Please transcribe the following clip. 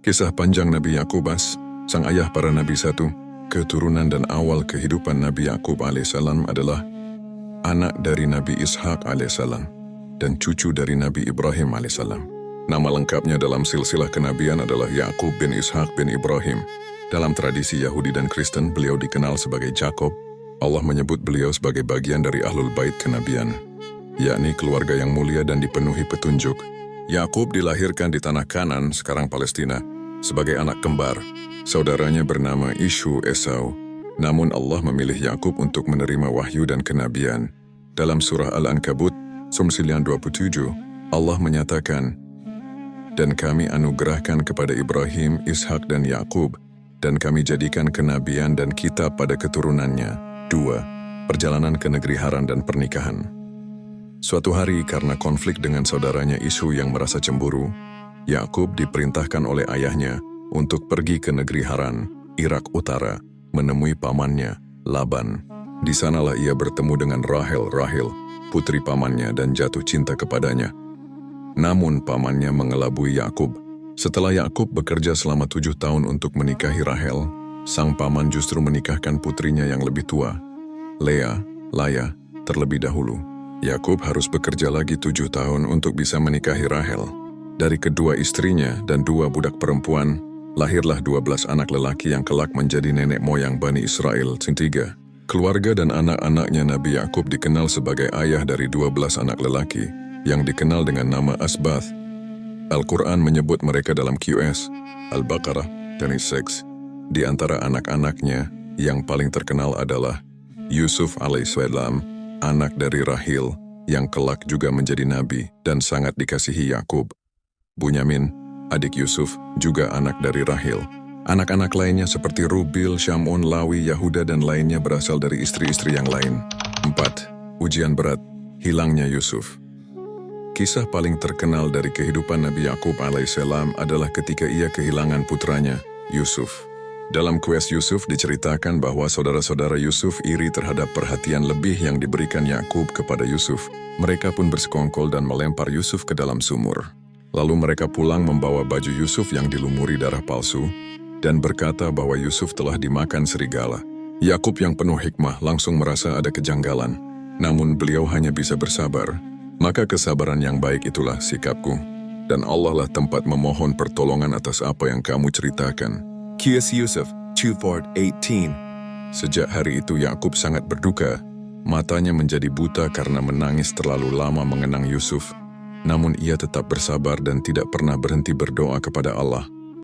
Kisah panjang Nabi Yakubas, sang ayah para nabi satu, keturunan dan awal kehidupan Nabi Yakub alaihissalam adalah anak dari Nabi Ishak alaihissalam dan cucu dari Nabi Ibrahim alaihissalam. Nama lengkapnya dalam silsilah kenabian adalah Yakub bin Ishak bin Ibrahim. Dalam tradisi Yahudi dan Kristen, beliau dikenal sebagai Jakob. Allah menyebut beliau sebagai bagian dari Ahlul Bait kenabian, yakni keluarga yang mulia dan dipenuhi petunjuk. Yakub dilahirkan di tanah Kanan, sekarang Palestina, sebagai anak kembar. Saudaranya bernama Ishu Esau. Namun Allah memilih Yakub untuk menerima wahyu dan kenabian. Dalam surah Al-Ankabut, 27, Allah menyatakan, "Dan kami anugerahkan kepada Ibrahim, Ishak dan Yakub, dan kami jadikan kenabian dan kitab pada keturunannya." 2. Perjalanan ke negeri Haran dan pernikahan. Suatu hari karena konflik dengan saudaranya Ishu yang merasa cemburu, Yakub diperintahkan oleh ayahnya untuk pergi ke negeri Haran, Irak Utara, menemui pamannya, Laban. Di sanalah ia bertemu dengan Rahel, putri pamannya, dan jatuh cinta kepadanya. Namun pamannya mengelabui Yakub. Setelah Yakub bekerja selama 7 tahun untuk menikahi Rahel, sang paman justru menikahkan putrinya yang lebih tua, Lea, terlebih dahulu. Yakub harus bekerja lagi 7 tahun untuk bisa menikahi Rahel. Dari kedua istrinya dan 2 budak perempuan, lahirlah 12 anak lelaki yang kelak menjadi nenek moyang Bani Israel. 3. Keluarga dan anak-anaknya Nabi Yakub dikenal sebagai ayah dari 12 anak lelaki, yang dikenal dengan nama Asbath. Al-Quran menyebut mereka dalam QS, Al-Baqarah, 26. Di antara anak-anaknya, yang paling terkenal adalah Yusuf alaihissalam, anak dari Rahil, yang kelak juga menjadi nabi dan sangat dikasihi Yakub. Bunyamin, adik Yusuf, juga anak dari Rahil. Anak-anak lainnya seperti Rubil, Syamun, Lawi, Yahuda, dan lainnya berasal dari istri-istri yang lain. 4. Ujian berat, hilangnya Yusuf. Kisah paling terkenal dari kehidupan Nabi Yakub alaihissalam adalah ketika ia kehilangan putranya, Yusuf. Dalam kues Yusuf diceritakan bahwa saudara-saudara Yusuf iri terhadap perhatian lebih yang diberikan Yakub kepada Yusuf. Mereka pun bersekongkol dan melempar Yusuf ke dalam sumur. Lalu mereka pulang membawa baju Yusuf yang dilumuri darah palsu dan berkata bahwa Yusuf telah dimakan serigala. Yakub yang penuh hikmah langsung merasa ada kejanggalan. Namun beliau hanya bisa bersabar. Maka kesabaran yang baik itulah sikapku. Dan Allah lah tempat memohon pertolongan atas apa yang kamu ceritakan. Qiyas Yusuf, 2:18. Sejak hari itu Yakub sangat berduka. Matanya menjadi buta karena menangis terlalu lama mengenang Yusuf. Namun ia tetap bersabar dan tidak pernah berhenti berdoa kepada Allah.